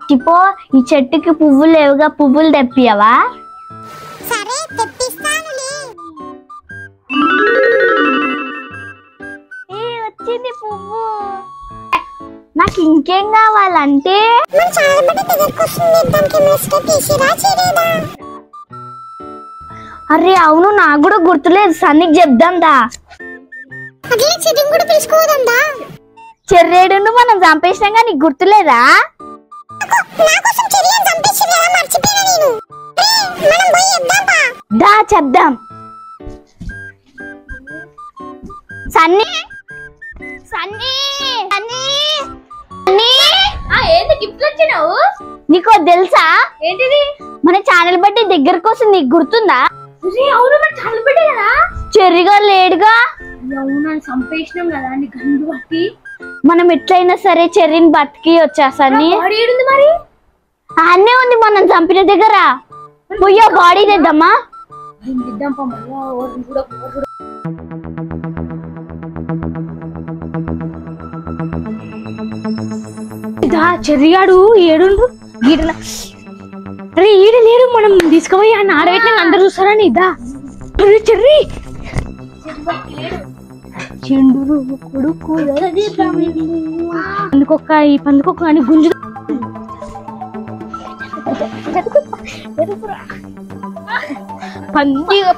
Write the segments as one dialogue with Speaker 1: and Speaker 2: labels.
Speaker 1: చిపో ఈ చెట్టుకి పువ్వులు లేవుగా, పువ్వులు తెప్పియవా?
Speaker 2: సరే తెప్పిస్తానులే.
Speaker 1: వచ్చింది పువ్వు. నాకు ఇంకేం కావాలంటే
Speaker 2: మన చాలబడి దగ్గరికి వస్తుంది, దాని కెమిస్ట్రీ తీసిరా చెరేదా?
Speaker 1: అరే అవును, నాకు కూడా గుర్తులేదు. సన్నికి చెప్దాందా?
Speaker 2: అదే చెర్రీని కూడా పిలుచుకోవద్దా?
Speaker 1: చెర్రేడును మనం చంపేసినాగా, నీకు గుర్తులేదా?
Speaker 2: నా కోసం చెర్రీని చంపేసిరా, మర్చిపోయినా నేను. మనం పోయి చెప్దాంపా.
Speaker 1: దా చెప్దాం. సన్నీ సన్నీ సన్నీ సన్నీ,
Speaker 3: ఏంటి గిఫ్ట్ వచ్చినావు?
Speaker 1: నీకో తెలుసా?
Speaker 3: ఏంటిది?
Speaker 1: మన ఛానల్ బట్టి దగ్గరకు వస్తుంది, నీకు గుర్తుందా?
Speaker 3: అవును, మన ఛానల్ పెట్టే కదా.
Speaker 1: చెర్రిగా లేడుగా.
Speaker 3: అవును, చంపేసినాం కదా నీ గండు బట్టి.
Speaker 1: మనం ఎట్లయినా సరే చెర్రిని బతికి వచ్చేసాని.
Speaker 3: బాడీ ఏడుంది మరి?
Speaker 1: అన్నే ఉంది మనం చంపిన దగ్గర. పోయా బాడీ తెద్దామా?
Speaker 3: చెర్రిగాడు ఏడుండ్రు గీటల. అరే ఈడ లేడు, మనం తీసుకుపోయి ఆయన ఆడబెట్టిన అందరు చూస్తారని. ఇదా చెర్రి చెండు కొడుకు పందుకొక్క, ఈ పందుకొక్క అని గుంజు. పందిగా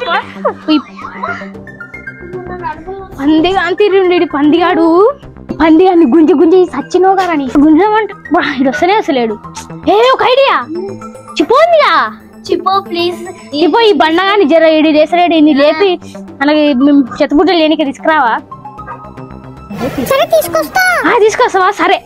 Speaker 3: తిరిగి పందిగాడు, పందిగాడిని గుంజి గుంజి సచ్చినో గారని గుంజమంట. ఇడు వస్తలే వస్తలేడు. ఒక ఐడియా చిపోందిగా.
Speaker 1: చిపో ప్లీజ్.
Speaker 3: చిపో ఈ బండగాని జర ఇడి చేసలేడు, ఇన్ని లేపి అలాగే చెత్తబుట్టలు లేనికి తీసుకురావా?
Speaker 2: సరే తీసుకొస్తా.
Speaker 3: తీసుకొస్తావా? సరే.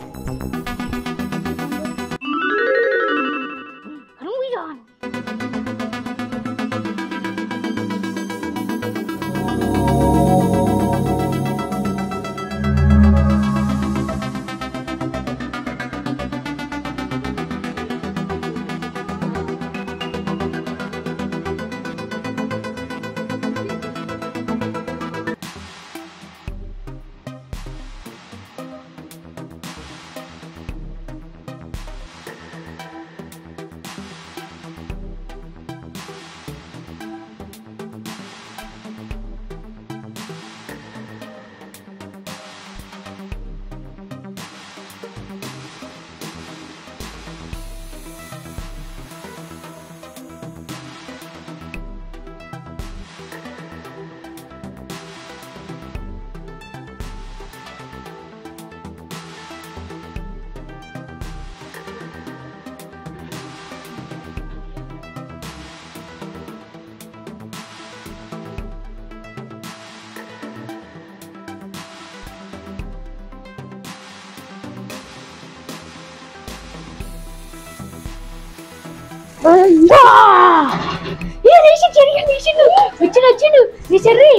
Speaker 3: వచ్చిండు నీ చెర్రి.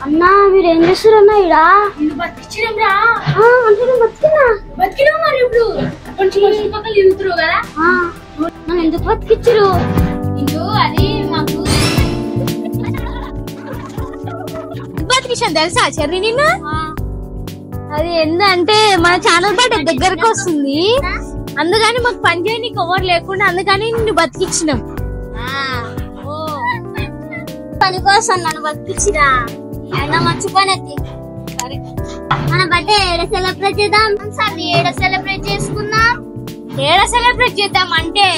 Speaker 1: అన్నా మీరేం చేస్తారు అన్నా? ఇడా
Speaker 3: బతికిచ్చినాం రా.
Speaker 1: బతికినా
Speaker 3: మరి ఇప్పుడు కొంచెం పక్కన తిరుగుతురు కదా.
Speaker 1: నన్ను ఎందుకు బతికిచ్చిరు?
Speaker 3: అది మాకు బతికిచ్చాను తెలుసా చెర్రి నిన్ను. అది ఏంటంటే మన ఛానల్ బట్టి దగ్గరకు వస్తుంది, అందుకని మాకు పని చేయడానికి ఎవరు లేకుండా అందుకని నిన్ను బతికిచ్చినాం.
Speaker 1: పని కోసం నన్ను బతికిచ్చిరా? అయినా మంచి పని అది. మన బర్త్డే ఏడ సెలబ్రేట్ చేద్దాం? ఏడ సెలబ్రేట్ చేసుకుందాం?
Speaker 3: ఏడ సెలబ్రేట్ చేద్దాం అంటే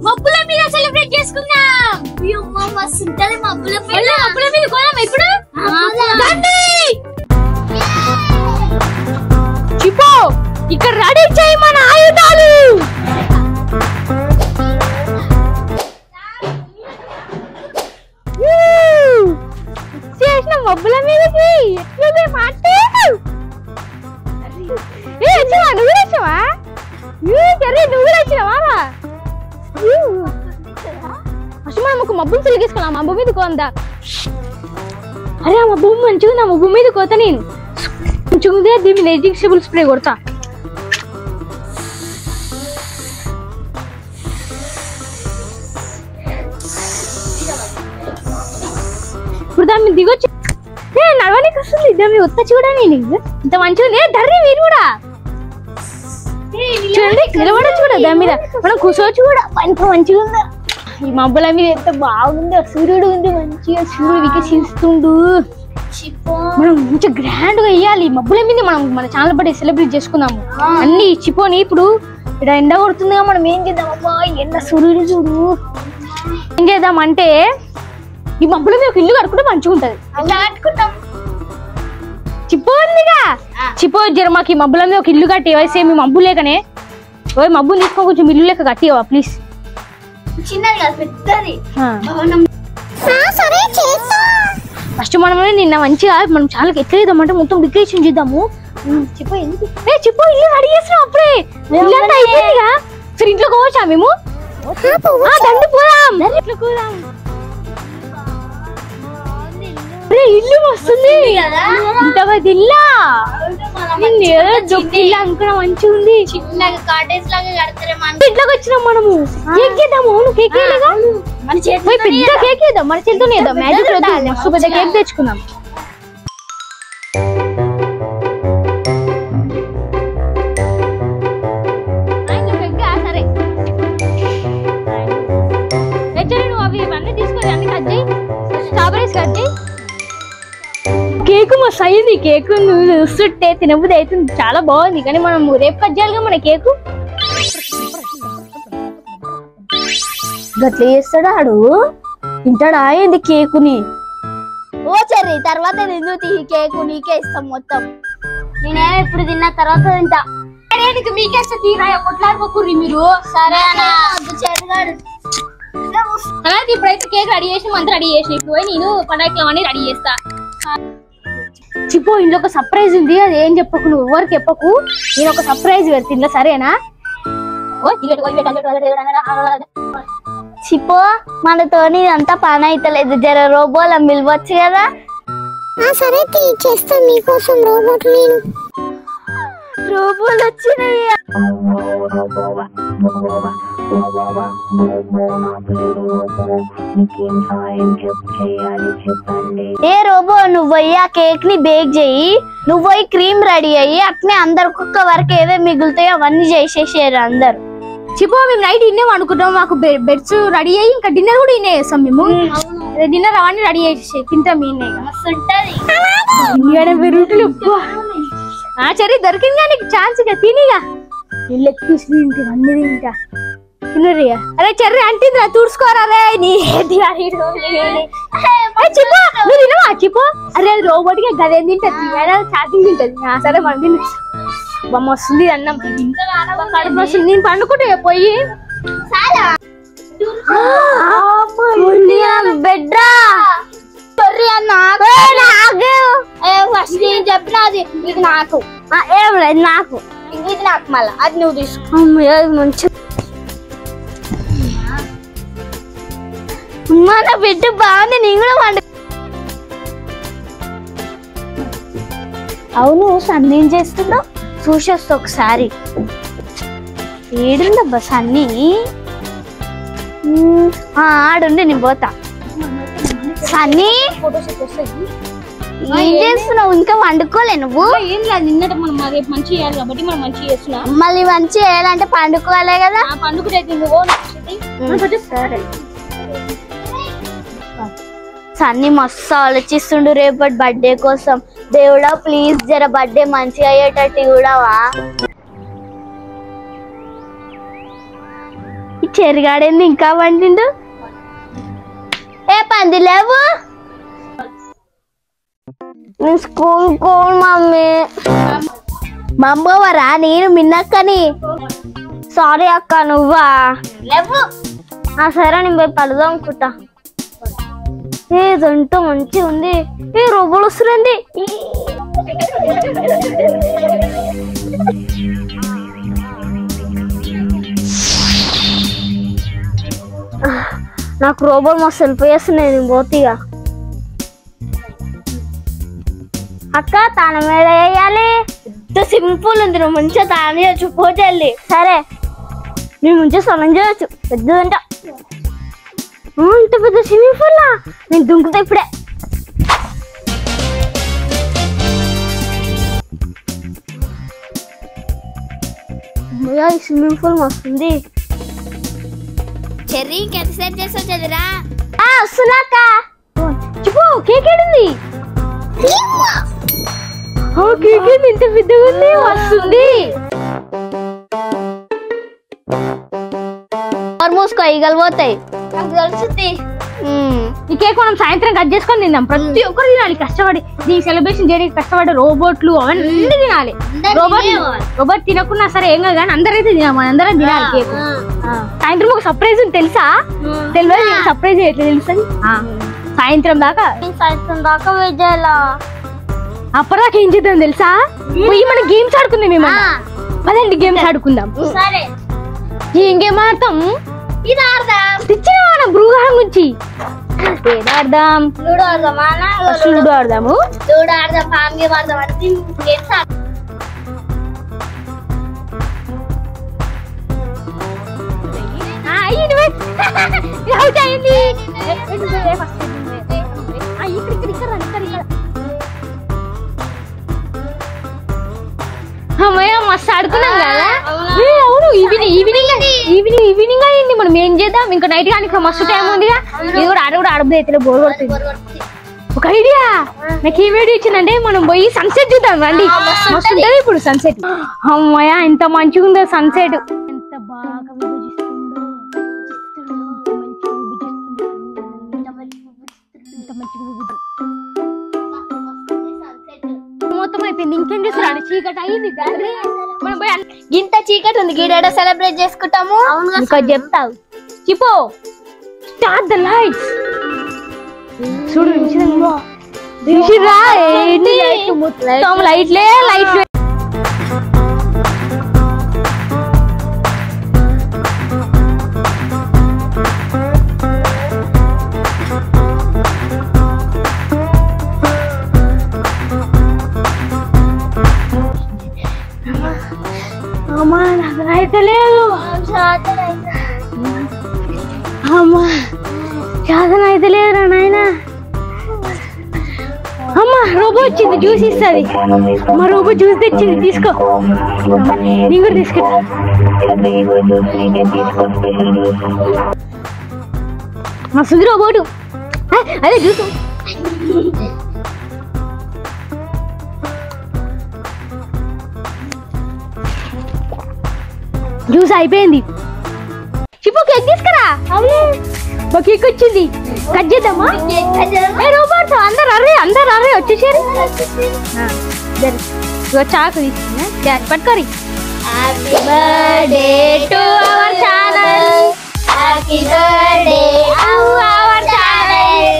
Speaker 3: మబ్బుల మీద సెలబ్రేట్ చేసుకుందాం.
Speaker 1: మస్తు ఉంటది మబ్బుల
Speaker 3: మబ్బుల మీద కోదాం ఇప్పుడు. చిపో ఇక్కడ రెడీ చేయి మన ఆయుధాలు. చేసిన మబ్బుల మీదకి ఎట్లుంది మాట. వచ్చినా నువ్వు వచ్చావా? చెర్రీ నువ్వు వచ్చినావా? అసలు మనం ఒక మబ్బుని తిరిగేసుకున్నాం, మబ్బు మీద కోందా. అరే ఆ మబ్బు మంచిగా, నా మబ్బు మీద కోత నేను మంచిగా దీని వెజిటబుల్ స్ప్రే కొడతా. ఇప్పుడు దాన్ని దిగొచ్చు. నడవడానికి వస్తుంది, దాన్ని ఒత్త చూడండి. ఇంత మంచిగా లేదు ధర్రీ మీరు కూడా. చూడండి నిలబడచ్చు కూడా దాని మీద, మనం కూర్చోవచ్చు కూడా. మంచిగా ఉందా ఈ మబ్బుల మీద, ఎంత బాగుందో. సూర్యుడు ఉంది మంచిగా, సూర్యుడు వికసిస్తుండు. మనం మంచిగా గ్రాండ్ గా వేయాలి మబ్బుల మీద. మనం మన ఛానల్ బట్టి సెలబ్రేట్ చేసుకుందాము అన్ని చిపోని. ఇప్పుడు ఇక్కడ ఎండ కొడుతుందిగా, మనం ఏం చేద్దాం? అబ్బా ఎండ, సూర్యుడు చూడు. ఏం చేద్దాం అంటే ఈ మబ్బుల మీద ఒక ఇల్లు కట్టుకుంటే మంచిగా ఉంటది. చిప్పో ఉందిగా, చిప్పో జర మాకు ఈ మబ్బుల మీద ఒక ఇల్లు కట్టి వయసే. మీ మబ్బు లేకనే మబ్బుని తీసుకో, కొంచెం ఇల్లు లెక్క కట్టివా ప్లీజ్.
Speaker 1: చిన్నది కాదు పెద్దది.
Speaker 3: ఫస్ట్ మనం నిన్న మంచిగా మనం చాలా ఎట్లా చేద్దామంటే మొత్తం డెకరేషన్ చేద్దాము. చిప్పో ఎందుకు చిప్పో ఇల్లు రెడీ చేస్తున్నాం అప్పుడే, ఇల్లు అంతా అయిపోయిందిగా. సరే ఇంట్లో పోవచ్చా మేము? దండి పోదాం, ఇంట్లో పోదాం. ఇల్లు వస్తుంది ఇంత పెద్ద ఇల్లా, ఇల్లు అనుకున్నా మంచిగా ఉంది.
Speaker 1: చిన్నగా కాటేజ్ లాగా కడతారే మన
Speaker 3: ఇంట్లోకి వచ్చినాం మనము. కేక్ చేద్దాము. కేక్ వేయలేగా, పెద్ద కేక్ వేద్దాం. మన చేతితోనే వేద్దాం. మ్యాజిక్ మస్తు పెద్ద కేక్ తెచ్చుకుందాం. సరే నువ్వు అవి ఇవన్నీ తీసుకొని అన్ని కట్ చేయి, స్ట్రాబెరీస్ కట్ చేయి. కేకు మస్తు అయింది. కేకు నువ్వు చూస్తుంటే తినబుద్ధి అవుతుంది, చాలా బాగుంది. కానీ మనం రేపు కట్ చేయాలిగా మన కేకు.
Speaker 1: గట్ల చేస్తాడా ఆడు? తింటాడా ఏంది కేకుని? ఓ చెర్రీ తర్వాత ఎందుకు కేకు నీకే ఇస్తాం మొత్తం. నేనేమో ఇప్పుడు తిన్న తర్వాత తింటా.
Speaker 3: మీకేస్తే తీరా కొట్లాడుకోకూరి మీరు.
Speaker 1: సరే అన్నా చెర్రిగాడు.
Speaker 3: అలాగే ఇప్పుడైతే కేక్ రెడీ చేసి మంత రెడీ చేసి ఇప్పుడు నేను పండగలు అవన్నీ రెడీ చేస్తా. చిప్పో ఇంట్లో ఒక సర్ప్రైజ్ ఉంది, అది ఏం చెప్పకు, నువ్వు ఎవరికి చెప్పకు. నేను ఒక సర్ప్రైజ్ పెడుతుందా, సరేనా?
Speaker 1: చిప్పో మనతోని అంతా పని అయితలేదు, జర రోబోల మిలవచ్చు కదా.
Speaker 2: సరే చేస్తా మీకోసం రోబోట్. నేను
Speaker 1: రోబోలు వచ్చినాయి. ఏ రోబో నువ్వు పోయి ఆ కేక్ ని బేక్ చెయ్యి, నువ్వు పోయి క్రీమ్ రెడీ అయ్యి అట్నే అందరికి ఒక్క వరకు ఏవే మిగులుతాయో అవన్నీ చేసేసారు అందరు.
Speaker 3: చిప్పో మేము నైట్ ఇన్నే అనుకుంటాం, మాకు బెడ్స్ రెడీ అయ్యి ఇంకా డిన్నర్ కూడా ఇన్నే చేస్తాం మేము. డిన్నర్ అవన్నీ రెడీ చేసి తింటాం. సరే దొరికింది కానీ ఛాన్స్ ఇక తినిగా లెగ్ పీస్ అన్ని తింటా తినరియా. అరే చెర్రీ అంటిందిరా తుడుచుకోరా రే. తినవా చిప్పో? అరే రోబోట్గా గదేం తింటది, చాటింగ్ తింటది. సరే మనం తిని బొమ్మ వస్తుంది అన్నం కడుపు వస్తుంది. నేను పండుకుంటే పోయి
Speaker 1: బెడ్రా ఫస్ట్ నేను చెప్పినది ఇది నాకు ఏం లేదు, నాకు ఇది నాకు మళ్ళా అది నువ్వు తీసుకో. మంచి మన బిడ్డ బాగుంది, నేను కూడా వండు. అవును సన్నీ ఏం చేస్తున్నావు చూసేస్తా ఒకసారి. ఏడుండబ్బా సన్నీ? ఆడుండి నేను పోతా. సన్నీ ఏం చేస్తున్నావు? ఇంకా వండుకోలే నువ్వు?
Speaker 3: ఏం లేదు, నిన్నటి మనం రేపు మంచి చేయాలి కాబట్టి మనం మంచి చేస్తున్నాం.
Speaker 1: మళ్ళీ మంచి చేయాలంటే పండుకోవాలే కదా.
Speaker 3: పండుకుంటే
Speaker 1: సరే సన్నీ మస్తు ఆలోచిస్తుండు రేపటి బర్త్డే కోసం. దేవుడా ప్లీజ్ జర బర్త్డే మంచిగా అయ్యేటట్టు చూడవా. ఈ చెరిగాడేంది ఇంకా వండిండు? ఏ పంది లేవు? స్కూల్ కోన్ మమ్మీ మమ్మవరా నేను మిన్నక్కని. సారీ అక్క నువ్వా? లేవు. సరే నేను పోయి పడదాం అనుకుంటా. ఏదంటూ మంచిగా ఉంది. ఏ రోబోలు వస్తుంది. నాకు రోబోలు మస్తు వెళ్ళిపోయేస్తున్నాయి, నేను పోతీగా. అక్క తాన మీద వేయాలి. పెద్ద స్విమ్మింగ్ పూల్ ఉంది, నువ్వు మంచిగా తాను చేయొచ్చు. పోచెల్లి సరే నేను మంచిగా స్నానం చేయొచ్చు. పెద్దదంట ఇంత పెద్ద స్విమ్మింగ్ పూల్. నేను దుంకుతా ఇప్పుడే. స్విమ్మింగ్ పూల్ వస్తుంది.
Speaker 2: చెర్రీ ఇంకెంత సెట్ చేసావు చదిరా?
Speaker 1: వస్తున్నాక చెప్పు. కేక్ ఏడుంది? కేక్ ఇంత పెద్దగా ఉంది. వస్తుంది. మూసుకో ఈగలు పోతాయి. నాకు తెలుస్తుంది. ఈ కేక్ మనం సాయంత్రం కట్ చేసుకొని తిందాం. ప్రతి ఒక్కరు తినాలి కష్టపడి. దీనికి సెలబ్రేషన్ చేయడానికి కష్టపడి రోబోట్లు అవన్నీ తినాలి. రోబోట్ తినకున్నా సరే ఏం కాదు కానీ అందరైతే తినాలి. మన అందరం తినాలి కేక్. సాయంత్రం ఒక సర్ప్రైజ్ ఉంది తెలుసా? తెలియదు. సర్ప్రైజ్ ఎట్లా తెలుసా? సాయంత్రం దాకా వెయిట్ చేయాలా? అప్పటిదాకా ఏం చేద్దాం తెలుసా? పోయి మనం గేమ్స్ ఆడుకుందాం. మేము అదండి గేమ్స్ ఆడుకుందాం. సరే ఏం గేమ్ ఆడతాం? ఇది ఆడదాం. తెచ్చిన మనం బృహారం గురించి ఏది ఆడదాం? లూడో ఆడదామా? లూడో ఆడదాము. లూడో ఆడదాం. ఫ్యామ్ గేమ్ ఆడదాం. అంటే గేమ్స్ మస్తు ఆడుకున్నాం కదా. అవును ఈవినింగ్ అయింది. మనం ఏం చేద్దాం? ఇంకా నైట్ కానీ మస్తు టైం ఉంది. ఇది కూడా ఆడబోదు అయితే బోర్ కొడుతుంది. ఒక ఐడియా నాకు ఏం ఐడియా ఇచ్చిందంటే మనం పోయి సన్సెట్ చూద్దాం రండి. మస్తు ఉంటది ఇప్పుడు సన్సెట్. అమ్మయ్య ఎంత మంచిగా ఉందో సన్సెట్. ఎంత బాగా మొత్తం అయిపోయింది. ఇంకేం చేస్తారు? చీకటి అయింది. ఇంత చీకటి ఉంది. గీడ సెలబ్రేట్ చేసుకుంటాము. ఇంకా చెప్తావు చెప్పు. Start the lights. చూడు లైట్లే లైట్. అమ్మా నాకు అయితే లేదు. అమ్మా శాసన అయితే లేదురా నాయన. అమ్మా రోబో వచ్చింది. జ్యూస్ ఇస్తుంది. మా రోబో జ్యూస్ తెచ్చింది. తీసుకో. నీ కూడా తీసుకుంటా. మస్తుంది రోబోటు. అదే జ్యూస్. జ్యూస్ అయిపోయింది. చిప్పు కేక్ తీసుకురా. మా కేక్ వచ్చింది. కట్ చేద్దామా? రోబోట్ అందరు అర్రే వచ్చేసారు. చాకు తీసుకున్నా పట్టుకోరి. Happy birthday to our channel. Happy birthday to our channel.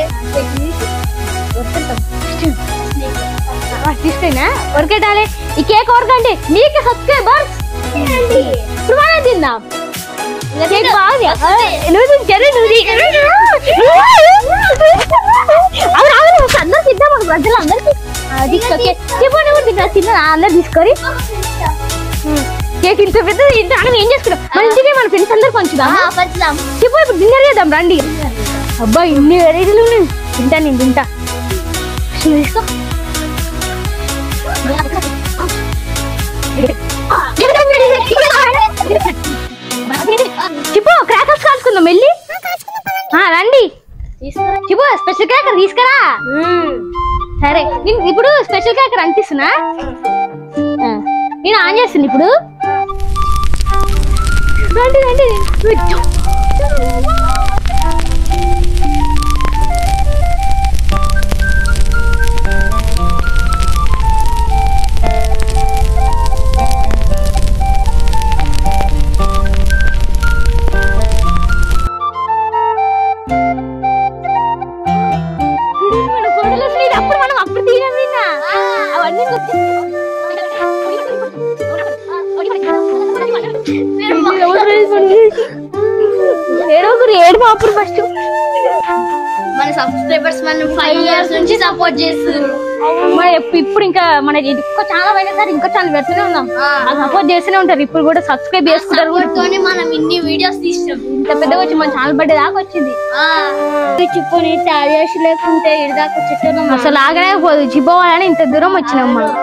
Speaker 1: తీసుకున్నా ఉరకెట్టాలి. ఈ కేక్ ఉరకండి. మీకే సబ్స్క్రైబర్స్ ఇప్పుడు మనం తిందాం. అందరు తిందాం. ప్రజలు అందరికి తిన్నా అందరు తీసుకొని కేక్ ఇంత పెద్ద ఏం చేసుకుంటాం? మన ఇంటికి మన ఫ్రెండ్స్ అందరు పంచుదాం. చెప్పు ఇప్పుడు డిన్నర్ చేద్దాం రండి. అబ్బా ఇన్ని వెరైటీలు ఉన్నాయి. తింటా నేను తింటా. తీసుకో. చెప్పు క్రాకర్స్ కాల్చుకుందాం వెళ్ళి. రండి చెప్పు. స్పెషల్ క్రాకర్ తీసుకురా. సరే నేను ఇప్పుడు స్పెషల్ క్రాకర్ అంటిస్తున్నా. నేను ఆన్ చేస్తాను ఇప్పుడు. రండి రండి. ఫస్ట్ మన సబ్స్క్రైబర్స్ మనం 5 years నుంచి సపోర్ట్ చేస్తారు. ఇప్పుడు ఇంకా మన ఇంకో ఛానల్ అయినా సరే ఇంకో ఛానల్ పెడుతూనే ఉన్నాం. సపోర్ట్ చేస్తూనే ఉంటారు. ఇప్పుడు కూడా సబ్స్క్రైబ్ చేసుకుంటారు. మనం ఇన్ని వీడియోస్ తీసాం. ఇంత పెద్దగా వచ్చి మన ఛానల్ బర్త్డే దాకా వచ్చింది. చిప్పుని తయారు చేసి లేకుంటే ఇడి దాకా వచ్చేసాం. అసలు ఆగనే పోదు. చిపోవాలని ఇంత దూరం వచ్చినాం మనం.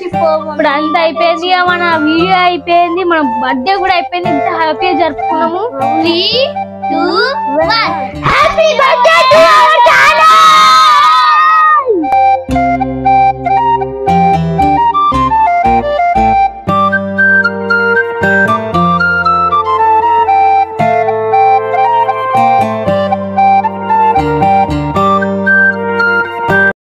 Speaker 3: ఇప్పుడు అంత అయిపోయింది, మన వీడియో అయిపోయింది, మన బర్త్డే కూడా అయిపోయింది. ఇంత హ్యాపీగా జరుపుకున్నాము. 3, 2, 1 happy birthday to our channel.